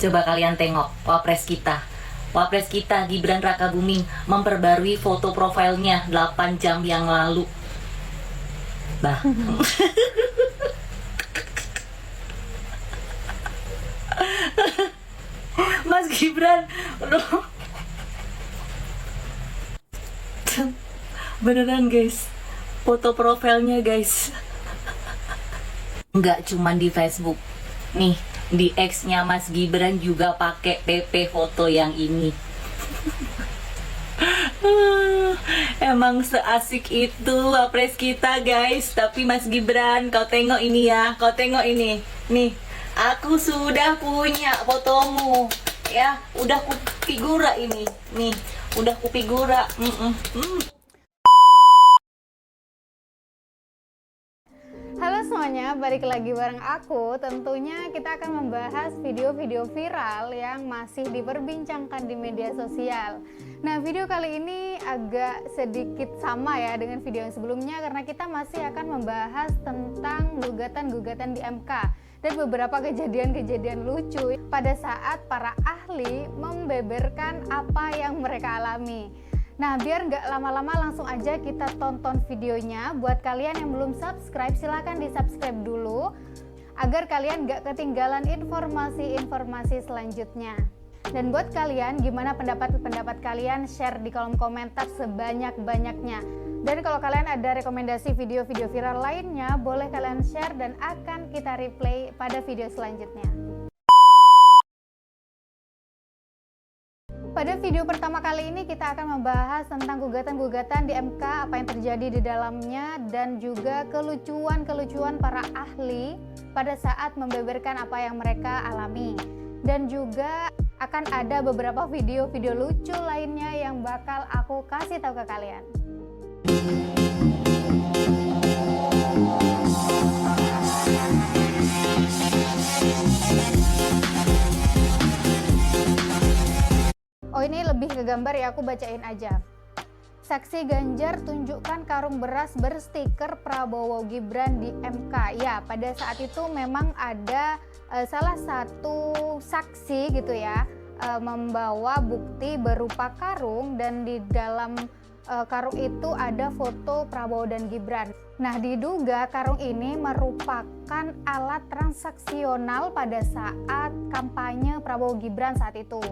Coba kalian tengok Wapres kita. Wapres kita Gibran Rakabuming memperbarui foto profilnya 8 jam yang lalu. Bah. Mas Gibran, aduh. Beneran guys, foto profilnya guys. Nggak cuman di Facebook, nih di X-nya Mas Gibran juga pakai PP foto yang ini. Emang seasik itu Wapres kita guys. Tapi Mas Gibran, kau tengok ini ya, kau tengok ini. Nih, aku sudah punya fotomu. Ya, udah ku figura ini. Nih, udah ku figura. Halo semuanya, balik lagi bareng aku. Tentunya kita akan membahas video-video viral yang masih diperbincangkan di media sosial. Nah, video kali ini agak sedikit sama ya dengan video yang sebelumnya, karena kita masih akan membahas tentang gugatan-gugatan di MK dan beberapa kejadian-kejadian lucu pada saat para ahli membeberkan apa yang mereka alami. Nah, biar nggak lama-lama langsung aja kita tonton videonya. Buat kalian yang belum subscribe, silahkan di-subscribe dulu agar kalian nggak ketinggalan informasi-informasi selanjutnya. Dan buat kalian, gimana pendapat kalian? Share di kolom komentar sebanyak-banyaknya. Dan kalau kalian ada rekomendasi video-video viral lainnya, boleh kalian share dan akan kita replay pada video selanjutnya. Pada video pertama kali ini kita akan membahas tentang gugatan-gugatan di MK, apa yang terjadi di dalamnya, dan juga kelucuan-kelucuan para ahli pada saat membeberkan apa yang mereka alami. Dan juga akan ada beberapa video-video lucu lainnya yang bakal aku kasih tahu ke kalian. Oh, ini lebih ke gambar ya, aku bacain aja. Saksi Ganjar tunjukkan karung beras berstiker Prabowo Gibran di MK. Ya, pada saat itu memang ada salah satu saksi gitu ya, membawa bukti berupa karung, dan di dalam karung itu ada foto Prabowo dan Gibran. Nah, diduga karung ini merupakan alat transaksional pada saat kampanye Prabowo Gibran saat itu.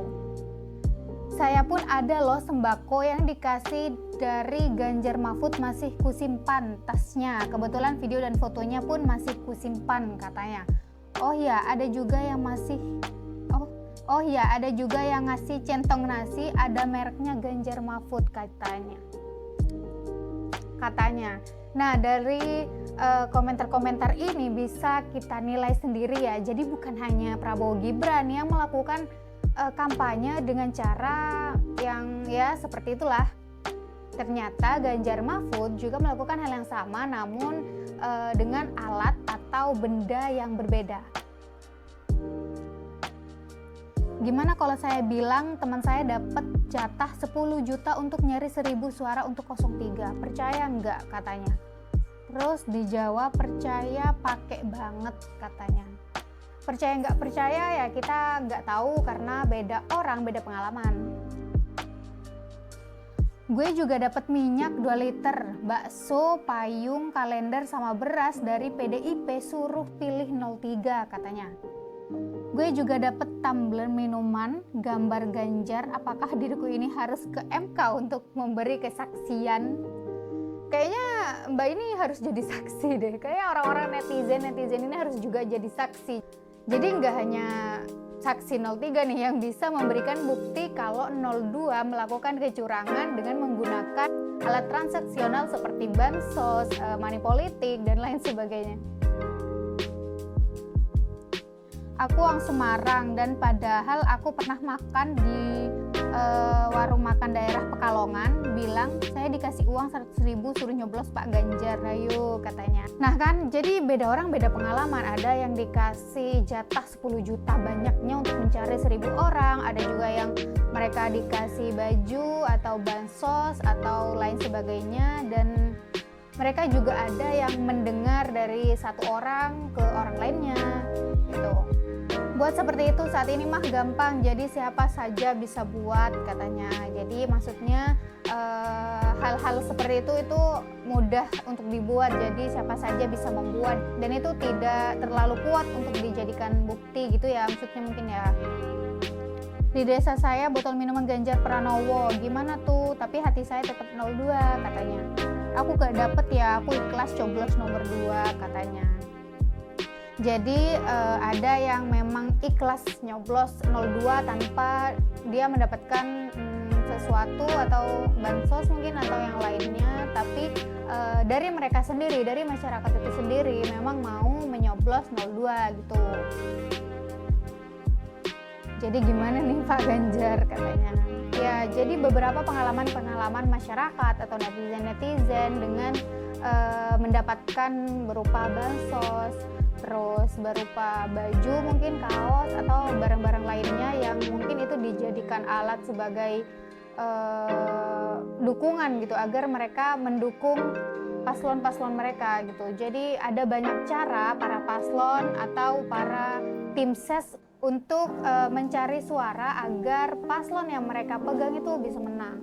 Saya pun ada loh sembako yang dikasih dari Ganjar Mahfud, masih kusimpan tasnya. Kebetulan video dan fotonya pun masih kusimpan katanya. Oh ya, ada juga yang masih ada juga yang ngasih centong nasi, ada mereknya Ganjar Mahfud katanya. Nah, dari komentar-komentar ini bisa kita nilai sendiri ya. Jadi bukan hanya Prabowo Gibran yang melakukan kampanye dengan cara yang ya seperti itulah. Ternyata Ganjar Mahfud juga melakukan hal yang sama, namun dengan alat atau benda yang berbeda. Gimana kalau saya bilang teman saya dapat jatah 10 juta untuk nyari 1000 suara untuk 03? Percaya nggak katanya? Terus dijawab percaya pakai banget katanya. Percaya nggak percaya ya kita nggak tahu, karena beda orang, beda pengalaman. Gue juga dapat minyak 2 liter, bakso, payung, kalender, sama beras dari PDIP, suruh pilih 03 katanya. Gue juga dapat tumbler minuman, gambar Ganjar. Apakah diriku ini harus ke MK untuk memberi kesaksian? Kayaknya Mbak ini harus jadi saksi deh. Kayaknya orang-orang netizen ini harus juga jadi saksi. Jadi nggak hanya saksi 03 nih yang bisa memberikan bukti kalau 02 melakukan kecurangan dengan menggunakan alat transaksional seperti bansos, money politik, dan lain sebagainya. Aku orang Semarang, dan padahal aku pernah makan di warung makan daerah Pekalongan, bilang saya dikasih uang 100.000 suruh nyoblos Pak Ganjar, ayo katanya. Nah kan, jadi beda orang beda pengalaman. Ada yang dikasih jatah 10 juta banyaknya untuk mencari 1000 orang, ada juga yang mereka dikasih baju atau bansos atau lain sebagainya, dan mereka juga ada yang mendengar dari satu orang ke orang lainnya gitu. Buat seperti itu saat ini mah gampang, jadi siapa saja bisa buat katanya. Jadi maksudnya hal-hal seperti itu mudah untuk dibuat, jadi siapa saja bisa membuat dan itu tidak terlalu kuat untuk dijadikan bukti gitu ya, maksudnya mungkin ya. Di desa saya botol minuman Ganjar Pranowo, gimana tuh? Tapi hati saya tetap 02 katanya. Aku gak dapet ya, aku ikhlas coblos nomor 2 katanya. Jadi ada yang memang ikhlas nyoblos 02 tanpa dia mendapatkan sesuatu atau bansos mungkin atau yang lainnya, tapi dari mereka sendiri, dari masyarakat itu sendiri memang mau menyoblos 02 gitu. Jadi gimana nih Pak Ganjar katanya. Ya, jadi beberapa pengalaman masyarakat atau netizen dengan mendapatkan berupa bansos, terus berupa baju mungkin kaos atau barang-barang lainnya yang mungkin itu dijadikan alat sebagai dukungan gitu agar mereka mendukung paslon-paslon mereka gitu. Jadi ada banyak cara para paslon atau para tim ses untuk mencari suara agar paslon yang mereka pegang itu bisa menang.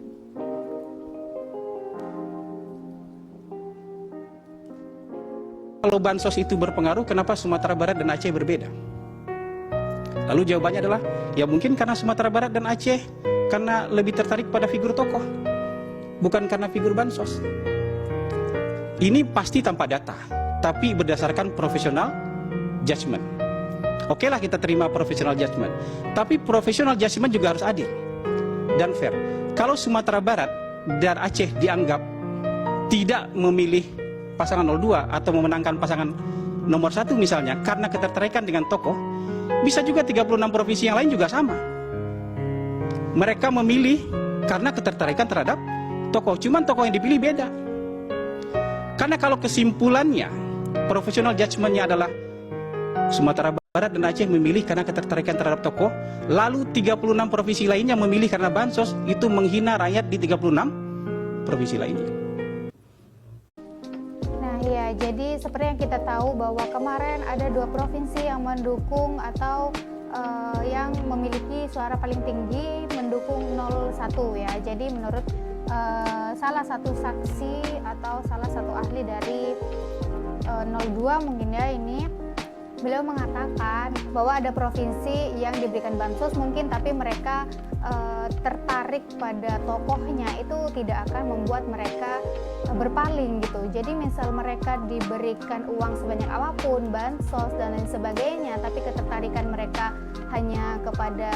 Kalau bansos itu berpengaruh, kenapa Sumatera Barat dan Aceh berbeda? Lalu jawabannya adalah, ya mungkin karena Sumatera Barat dan Aceh karena lebih tertarik pada figur tokoh, bukan karena figur bansos. Ini pasti tanpa data, tapi berdasarkan profesional judgment. Oke lah kita terima profesional judgment, tapi profesional judgment juga harus adil dan fair. Kalau Sumatera Barat dan Aceh dianggap tidak memilih pasangan 02 atau memenangkan pasangan nomor 1 misalnya karena ketertarikan dengan tokoh, bisa juga 36 provinsi yang lain juga sama. Mereka memilih karena ketertarikan terhadap tokoh, cuman tokoh yang dipilih beda. Karena kalau kesimpulannya profesional judgment-nya adalah Sumatera Barat dan Aceh memilih karena ketertarikan terhadap tokoh, lalu 36 provinsi lainnya memilih karena bansos, itu menghina rakyat di 36 provinsi lainnya. Ya, jadi seperti yang kita tahu bahwa kemarin ada 2 provinsi yang mendukung atau yang memiliki suara paling tinggi mendukung 01 ya. Jadi menurut salah satu saksi atau salah satu ahli dari 02 mungkin ya ini, beliau mengatakan bahwa ada provinsi yang diberikan bansos mungkin tapi mereka tertarik pada tokohnya, itu tidak akan membuat mereka berpaling gitu. Jadi misal mereka diberikan uang sebanyak apapun, bansos dan lain sebagainya, tapi ketertarikan mereka hanya kepada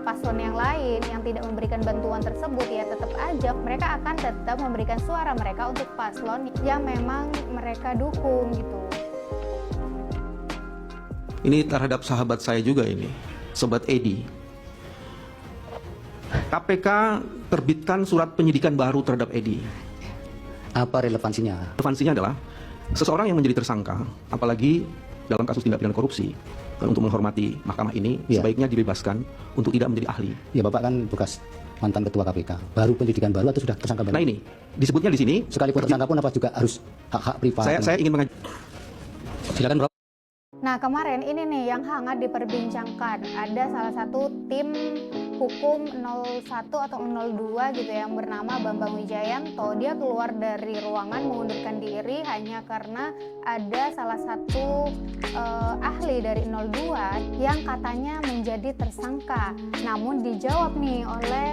paslon yang lain yang tidak memberikan bantuan tersebut, ya tetap aja mereka akan tetap memberikan suara mereka untuk paslon yang memang mereka dukung gitu. Ini terhadap sahabat saya juga ini, Sobat Edi. KPK terbitkan surat penyidikan baru terhadap Edi. Apa relevansinya? Relevansinya adalah seseorang yang menjadi tersangka, apalagi dalam kasus tindak pidana korupsi, dan untuk menghormati mahkamah ini, sebaiknya dibebaskan untuk tidak menjadi ahli. Ya, Bapak kan bekas mantan ketua KPK. Baru penyidikan baru atau sudah tersangka baru? Nah ini, disebutnya di sini. Sekalipun tersangka pun apa juga harus hak-hak privat? Saya ingin Silakan, Bro. Nah kemarin ini nih yang hangat diperbincangkan, ada salah satu tim hukum 01 atau 02 gitu yang bernama Bambang Wijayanto. Dia keluar dari ruangan mengundurkan diri hanya karena ada salah satu ahli dari 02 yang katanya menjadi tersangka. Namun dijawab nih oleh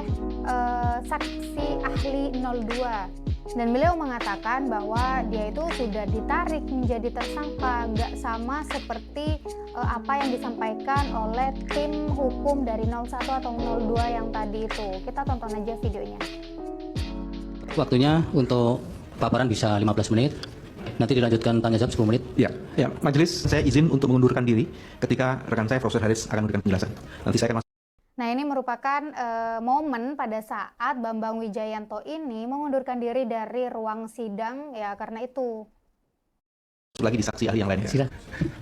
saksi ahli 02. Dan beliau mengatakan bahwa dia itu sudah ditarik menjadi tersangka, nggak sama seperti apa yang disampaikan oleh tim hukum dari 01 atau 02 yang tadi itu. Kita tonton aja videonya. Waktunya untuk paparan bisa 15 menit. Nanti dilanjutkan tanya jawab 10 menit. Ya, majelis, saya izin untuk mengundurkan diri ketika rekan saya Profesor Haris akan memberikan penjelasan. Nanti saya akan Nah ini merupakan momen pada saat Bambang Wijayanto ini mengundurkan diri dari ruang sidang ya karena itu. lagi di saksi ahli yang lainnya.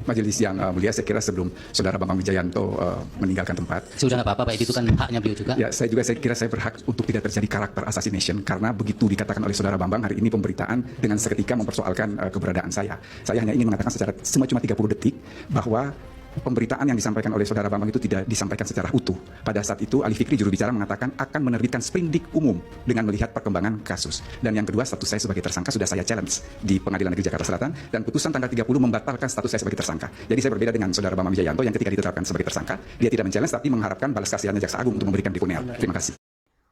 Majelis yang mulia, saya kira sebelum saudara Bambang Wijayanto meninggalkan tempat. Sudah nggak apa-apa Pak Edi, itu kan haknya beliau juga. Ya, saya kira saya berhak untuk tidak terjadi karakter assassination karena begitu dikatakan oleh saudara Bambang hari ini pemberitaan dengan seketika mempersoalkan keberadaan saya. Saya hanya ingin mengatakan secara cuma 30 detik bahwa pemberitaan yang disampaikan oleh Saudara Bambang itu tidak disampaikan secara utuh. Pada saat itu Ali Fikri juru bicara mengatakan akan menerbitkan sprindik umum dengan melihat perkembangan kasus. Dan yang kedua, status saya sebagai tersangka sudah saya challenge di Pengadilan Negeri Jakarta Selatan dan putusan tanggal 30 membatalkan status saya sebagai tersangka. Jadi saya berbeda dengan Saudara Bambang Wijayanto yang ketika ditetapkan sebagai tersangka, dia tidak men-challenge tapi mengharapkan balas kasihannya Jaksa Agung untuk memberikan dipunial. Terima kasih.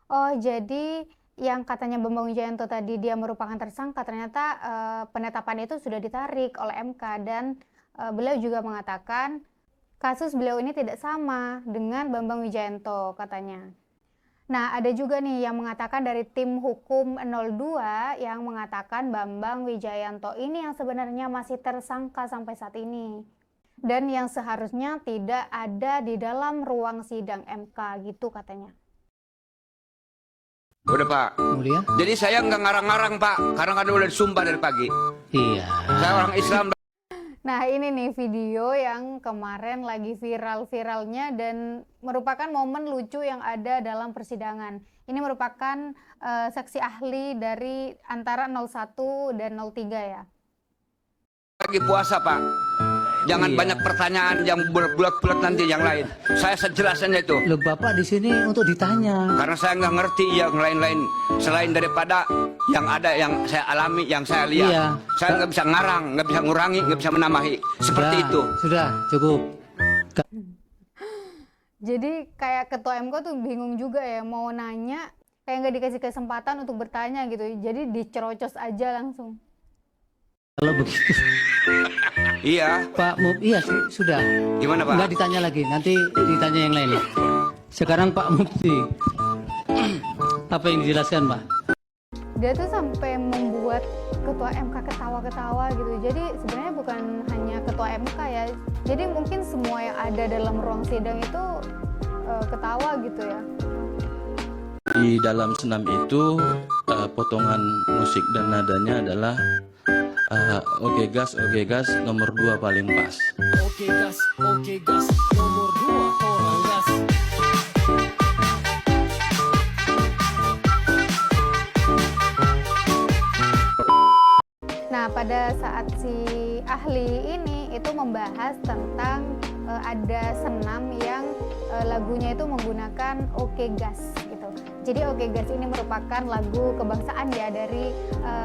Oh, jadi yang katanya Bambang Wijayanto tadi dia merupakan tersangka, ternyata penetapan itu sudah ditarik oleh MK dan beliau juga mengatakan kasus beliau ini tidak sama dengan Bambang Wijayanto katanya. Nah, ada juga nih yang mengatakan dari tim hukum 02 yang mengatakan Bambang Wijayanto ini yang sebenarnya masih tersangka sampai saat ini. Dan yang seharusnya tidak ada di dalam ruang sidang MK gitu katanya. Udah Pak. Mulia? Jadi saya nggak ngarang-ngarang Pak, karena kan udah disumpah dari pagi. Iya. Saya orang Islam. Nah, ini nih video yang kemarin lagi viral-viralnya dan merupakan momen lucu yang ada dalam persidangan. Ini merupakan saksi ahli dari antara 01 dan 03 ya. Lagi puasa Pak. Jangan banyak pertanyaan yang bulat-bulat nanti yang lain. Saya sejelasnya itu. Loh, Bapak di sini untuk ditanya. Karena saya nggak ngerti yang lain-lain selain daripada yang ada yang saya alami, yang saya lihat. Iya. Saya nggak bisa ngarang, nggak bisa ngurangi, nggak bisa menambahi. Seperti itu. Sudah, cukup. Jadi kayak ketua MK tuh bingung juga ya mau nanya, kayak nggak dikasih kesempatan untuk bertanya gitu. Jadi dicerocos aja langsung. Kalau begitu, Iya. Pak iya sudah. Gimana Pak? Nggak ditanya lagi, nanti ditanya yang lain. Sekarang Pak Mufti, apa yang dijelaskan Pak? Dia tuh sampai membuat ketua MK ketawa-ketawa gitu. Jadi sebenarnya bukan hanya ketua MK ya. Jadi mungkin semua yang ada dalam ruang sidang itu ketawa gitu ya. Di dalam senam itu potongan musik dan nadanya adalah oke gas nomor 2 paling pas. Oke gas nomor 2 orang gas. Nah, pada saat si ahli ini itu membahas tentang ada senam yang lagunya itu menggunakan Oke Gas gitu. Jadi Oke Gas ini merupakan lagu kebangsaan ya dari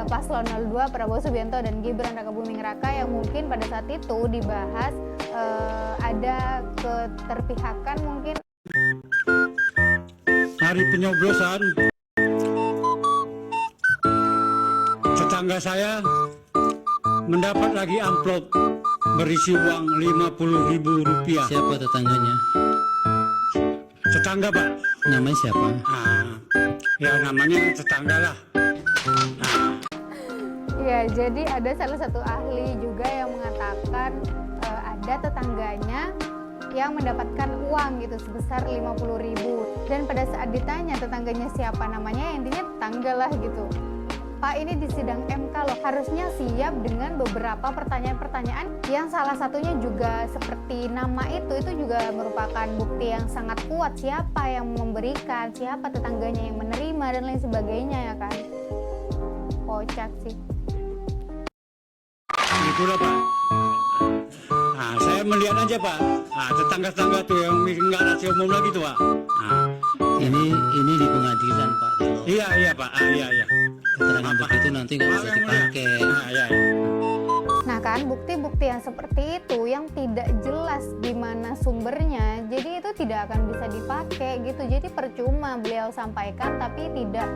paslon 02 Prabowo Subianto dan Gibran Rakabuming Raka yang mungkin pada saat itu dibahas ada keterpihakan mungkin. Hari penyoblosan tetangga saya mendapat lagi amplop berisi uang Rp50.000. Siapa tetangganya? Tetangga Pak. Namanya siapa? Ya namanya tetangga lah. Ya, jadi ada salah satu ahli juga yang mengatakan ada tetangganya yang mendapatkan uang gitu sebesar Rp50.000 dan pada saat ditanya tetangganya siapa namanya, intinya tetangga lah gitu. Pak, ini di sidang MK loh, harusnya siap dengan beberapa pertanyaan-pertanyaan yang salah satunya juga seperti nama itu juga merupakan bukti yang sangat kuat siapa yang memberikan, siapa tetangganya yang menerima dan lain sebagainya ya kan. Kocak sih. Itulah Pak. Saya melihat aja Pak. Tetangga-tetangga tuh yang nggak rahasia umum lagi tuh Pak. Ini di pengadilan Pak. Kalau Iya Pak. Iya. keterangan begitu nanti nggak bisa dipakai. Iya. Nah kan, bukti-bukti yang seperti itu yang tidak jelas di mana sumbernya, jadi itu tidak akan bisa dipakai gitu. Jadi percuma beliau sampaikan tapi tidak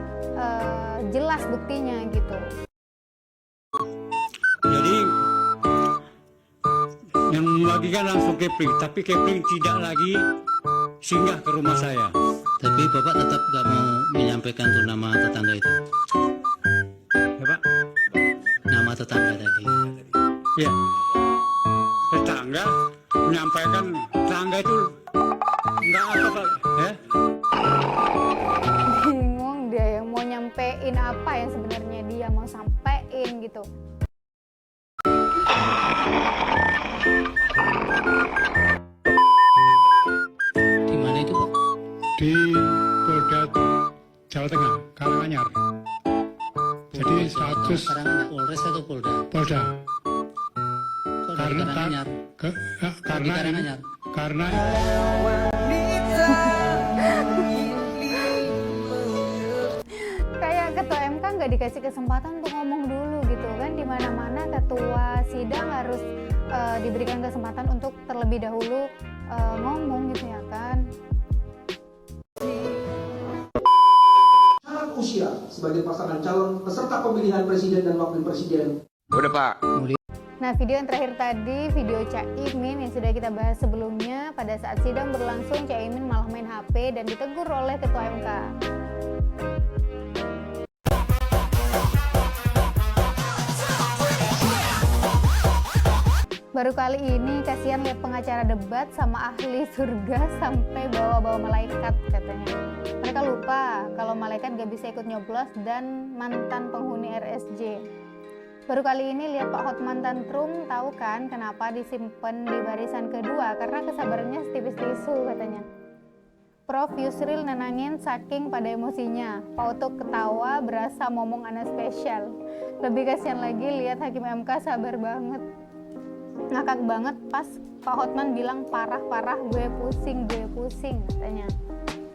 jelas buktinya gitu. Jadi yang membagikan langsung Kepling, tapi Kepling tidak lagi singgah ke rumah saya. Tapi Bapak tetap nggak mau menyampaikan tuh nama tetangga itu. Ya Pak? Nama tetangga tadi. Ya. Tetangga menyampaikan tetangga itu enggak apa Pak, ya? Bingung dia yang mau nyampein apa yang sebenarnya dia mau sampein gitu. Di mana itu Pak? Di Polda Jawa Tengah, Karanganyar. Jadi status Karanganyar, Polres atau Polda? Polda karena karena Kayak ketua MK nggak dikasih kesempatan untuk ngomong dulu gitu kan, di mana-mana ketua sidang harus diberikan kesempatan untuk terlebih dahulu ngomong gitu ya kan. Syarat usia sebagai pasangan calon peserta pemilihan presiden dan wakil presiden. Udah Pak. Nah, video yang terakhir tadi, video Caimin yang sudah kita bahas sebelumnya. Pada saat sidang berlangsung, Caimin malah main HP dan ditegur oleh ketua MK. Baru kali ini kasihan lihat pengacara debat sama ahli surga sampai bawa-bawa malaikat katanya. Mereka lupa kalau malaikat gak bisa ikut nyoblos dan mantan penghuni RSJ. Baru kali ini lihat Pak Hotman tantrum, tahu kan kenapa disimpan di barisan kedua? Karena kesabarannya setipis tisu katanya. Prof Yusril nenangin saking pada emosinya. Pak Oto ketawa berasa momong anak spesial. Lebih kasihan lagi lihat Hakim MK sabar banget. Ngakak banget pas Pak Hotman bilang parah-parah gue pusing katanya.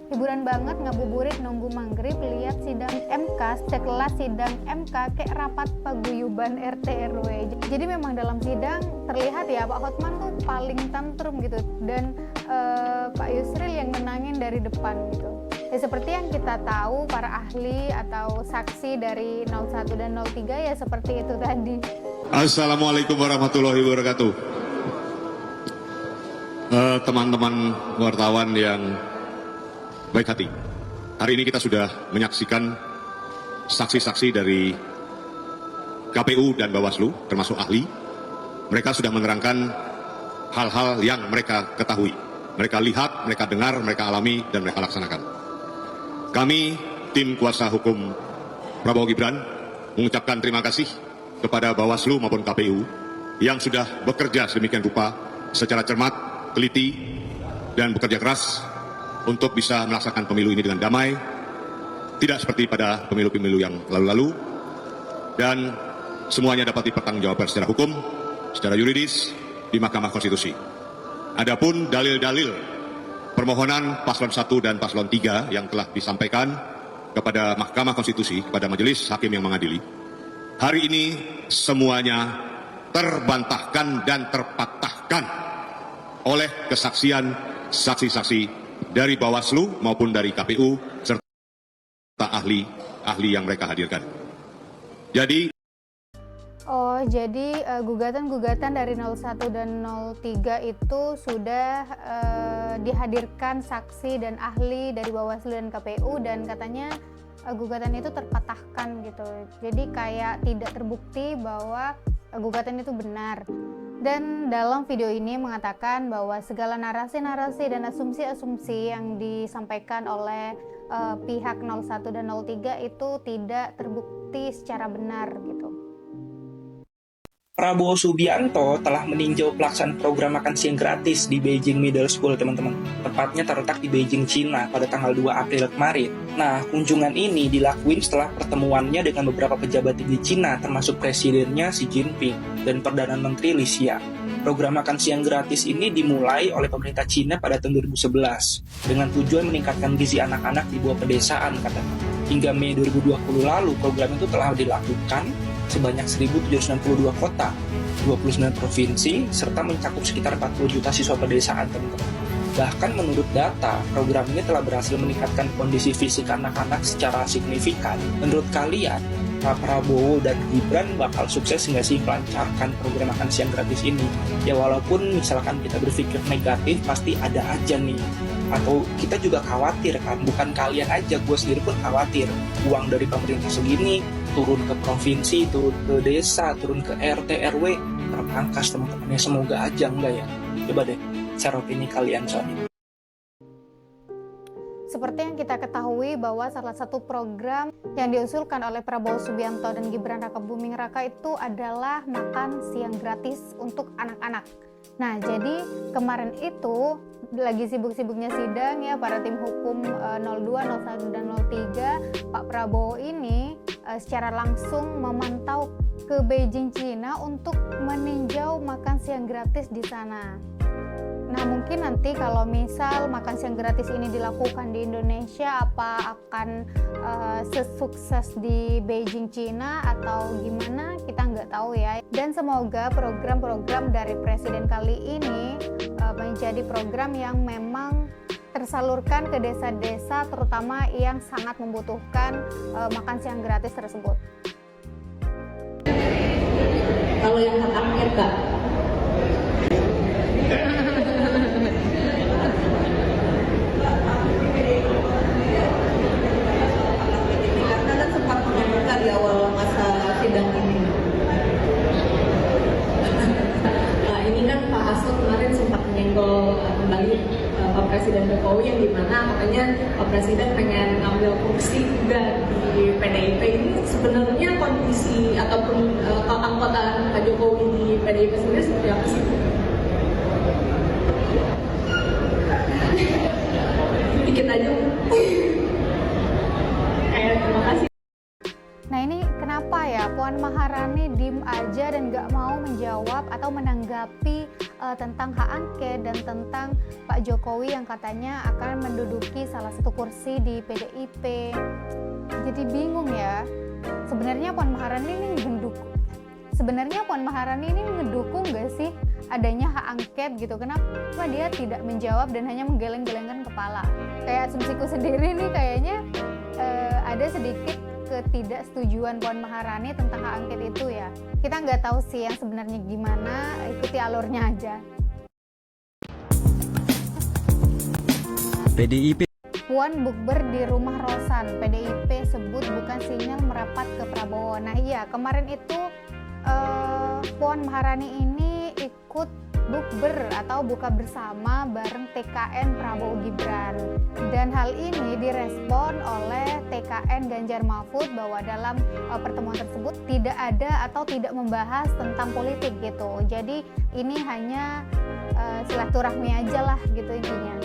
Hiburan banget ngabuburit nunggu maghrib lihat sidang MK sekelas sidang MK kayak rapat paguyuban RT RW. Jadi memang dalam sidang terlihat ya Pak Hotman tuh paling tantrum gitu dan Pak Yusril yang menangin dari depan gitu. Ya seperti yang kita tahu para ahli atau saksi dari 01 dan 03 ya seperti itu tadi. Assalamualaikum warahmatullahi wabarakatuh. Teman-teman wartawan yang baik hati. Hari ini kita sudah menyaksikan saksi-saksi dari KPU dan Bawaslu, termasuk ahli. Mereka sudah menerangkan hal-hal yang mereka ketahui. Mereka lihat, mereka dengar, mereka alami, dan mereka laksanakan. Kami, tim kuasa hukum Prabowo Gibran, mengucapkan terima kasih kepada Bawaslu maupun KPU yang sudah bekerja sedemikian rupa secara cermat, teliti, dan bekerja keras untuk bisa melaksanakan pemilu ini dengan damai, tidak seperti pada pemilu-pemilu yang lalu-lalu, dan semuanya dapat dipertanggungjawabkan secara hukum, secara yuridis di Mahkamah Konstitusi. Adapun dalil-dalil permohonan paslon 1 dan paslon 3 yang telah disampaikan kepada Mahkamah Konstitusi, kepada Majelis Hakim yang mengadili, hari ini semuanya terbantahkan dan terpatahkan oleh kesaksian saksi-saksi dari Bawaslu maupun dari KPU serta ahli yang mereka hadirkan. Jadi gugatan-gugatan dari 01 dan 03 itu sudah dihadirkan saksi dan ahli dari Bawaslu dan KPU dan katanya gugatan itu terpatahkan gitu. Jadi kayak tidak terbukti bahwa gugatan itu benar. Dan dalam video ini mengatakan bahwa segala narasi-narasi dan asumsi-asumsi yang disampaikan oleh pihak 01 dan 03 itu tidak terbukti secara benar gitu. Prabowo Subianto telah meninjau pelaksanaan program makan siang gratis di Beijing Middle School, teman-teman. Tepatnya terletak di Beijing, Cina pada tanggal 2 April kemarin. Nah, kunjungan ini dilakuin setelah pertemuannya dengan beberapa pejabat tinggi Cina, termasuk presidennya Xi Jinping dan Perdana Menteri Li Xiang. Program makan siang gratis ini dimulai oleh pemerintah Cina pada tahun 2011 dengan tujuan meningkatkan gizi anak-anak di bawah pedesaan, katanya. Hingga Mei 2020 lalu, program itu telah dilakukan sebanyak 1.762 kota, 29 provinsi, serta mencakup sekitar 40 juta siswa pedesaan, teman-teman. Bahkan menurut data, program ini telah berhasil meningkatkan kondisi fisik anak-anak secara signifikan. Menurut kalian, Pak Prabowo dan Gibran bakal sukses nggak sih melancarkan program makan siang gratis ini? Ya walaupun misalkan kita berpikir negatif, pasti ada aja nih. Atau kita juga khawatir kan, bukan kalian aja, gue sendiri pun khawatir. Uang dari pemerintah segini, turun ke provinsi, turun ke desa, turun ke RT, RW, terpangkas teman-teman. Ya semoga aja enggak ya. Coba deh, share opini kalian soal ini. Seperti yang kita ketahui bahwa salah satu program yang diusulkan oleh Prabowo Subianto dan Gibran Raka Buming Raka itu adalah makan siang gratis untuk anak-anak. Nah, jadi kemarin itu lagi sibuk-sibuknya sidang ya para tim hukum 02, 01, dan 03, Pak Prabowo ini secara langsung memantau ke Beijing, Cina untuk meninjau makan siang gratis di sana. Nah, mungkin nanti kalau misal makan siang gratis ini dilakukan di Indonesia, apa akan sesukses di Beijing, Cina atau gimana, kita nggak tahu ya. Dan semoga program-program dari Presiden kali ini menjadi program yang memang tersalurkan ke desa-desa, terutama yang sangat membutuhkan makan siang gratis tersebut. Kalau yang hak angket, Kak, karena kan sempat mengemuka di awal masa sidang ini. Nah, ini kan Pak Hasto kemarin sempat menyenggol kembali Pak Presiden Jokowi, yang dimana katanya Pak Presiden pengen ngambil kursi juga di PDIP. Ini sebenarnya kondisi ataupun keanggotaan Pak Jokowi di PDIP sendiri seperti apa sih? Dikit aja. Terima kasih. Nah, ini kenapa ya Puan Maharani diem aja dan nggak mau menjawab atau menanggapi tentang hak angket dan tentang Pak Jokowi yang katanya akan menduduki salah satu kursi di PDIP. Jadi bingung ya. Sebenarnya Puan Maharani ini ngedukung nggak sih adanya hak angket gitu? Kenapa dia tidak menjawab dan hanya menggeleng-gelengkan kepala? Kayak asumsiku sendiri nih, kayaknya ada sedikit ketidaksetujuan Puan Maharani tentang hak angket itu ya. Kita nggak tahu sih yang sebenarnya gimana, ikuti alurnya aja. PDIP Puan bukber di rumah Rosan, PDIP sebut bukan sinyal merapat ke Prabowo. Nah iya, kemarin itu Puan Maharani ini ikut bukber atau buka bersama bareng TKN Prabowo Gibran. Dan hal ini direspon oleh TKN Ganjar Mahfud bahwa dalam pertemuan tersebut tidak ada atau tidak membahas tentang politik gitu. Jadi ini hanya silaturahmi aja lah gitu intinya.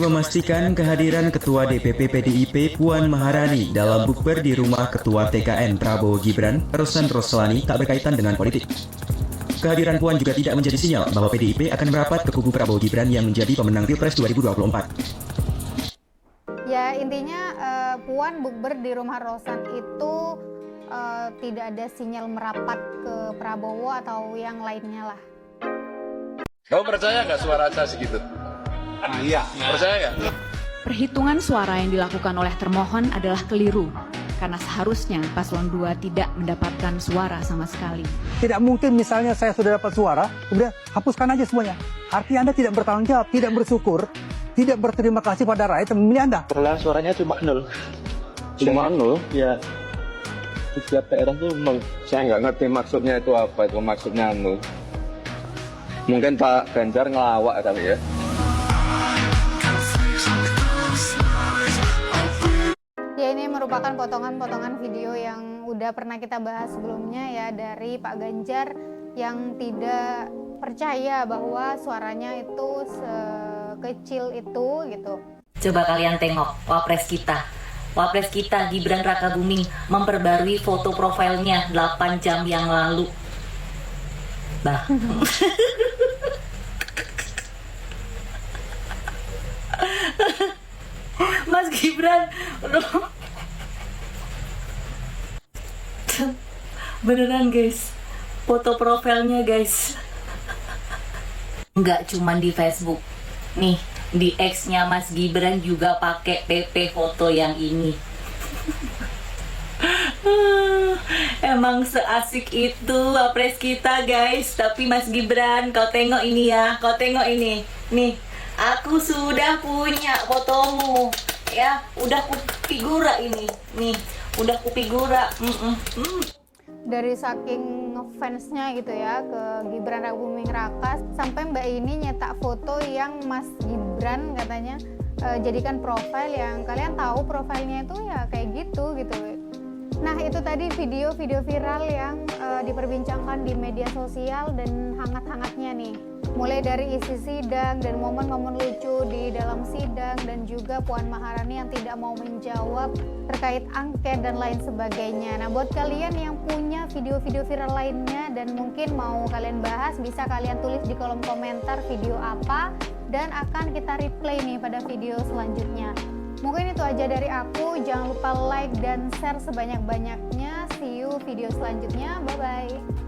memastikan kehadiran Ketua DPP PDIP Puan Maharani dalam bukber di rumah Ketua TKN Prabowo Gibran, Rosan Roslani, tak berkaitan dengan politik. Kehadiran Puan juga tidak menjadi sinyal bahwa PDIP akan merapat ke kubu Prabowo Gibran yang menjadi pemenang Pilpres 2024. Ya intinya Puan bukber di rumah Rosan itu tidak ada sinyal merapat ke Prabowo atau yang lainnya lah. Kamu percaya nggak suara saya segitu? Iya. Percaya nggak? Perhitungan suara yang dilakukan oleh termohon adalah keliru, karena seharusnya paslon 2 tidak mendapatkan suara sama sekali. Tidak mungkin misalnya saya sudah dapat suara, kemudian hapuskan aja semuanya. Artinya Anda tidak bertanggung jawab, tidak bersyukur, tidak berterima kasih pada rakyat yang memilih Anda. Perolehan suaranya cuma 0. Cuma 0? Ya. Di setiap daerah tuh 0. Saya nggak ngerti maksudnya itu apa, itu maksudnya 0. Mungkin Pak Ganjar ngelawak kali ya. Ya ini merupakan potongan-potongan video yang udah pernah kita bahas sebelumnya ya, dari Pak Ganjar yang tidak percaya bahwa suaranya itu sekecil itu gitu. Coba kalian tengok Wapres kita Gibran Rakabuming memperbarui foto profilnya 8 jam yang lalu. Bah. Mas Gibran, beneran guys, foto profilnya guys, nggak cuman di Facebook, nih di X-nya Mas Gibran juga pakai PP foto yang ini. Emang seasik itu Wapres kita guys. Tapi Mas Gibran, kau tengok ini ya, kau tengok ini, nih. Aku sudah punya fotomu, ya. Udah kupigura ini, nih. Udah kupigura. Dari saking ngefansnya gitu ya ke Gibran Rakabuming Raka, sampai Mbak ini nyetak foto yang Mas Gibran katanya jadikan profil yang kalian tahu profilnya itu ya kayak gitu. Nah itu tadi video-video viral yang diperbincangkan di media sosial dan hangat-hangatnya nih. mulai dari isi sidang dan momen-momen lucu di dalam sidang, dan juga Puan Maharani yang tidak mau menjawab terkait angket dan lain sebagainya. Nah, buat kalian yang punya video-video viral lainnya dan mungkin mau kalian bahas, bisa kalian tulis di kolom komentar video apa, dan akan kita replay nih pada video selanjutnya. Mungkin itu aja dari aku, jangan lupa like dan share sebanyak-banyaknya. See you video selanjutnya, bye-bye.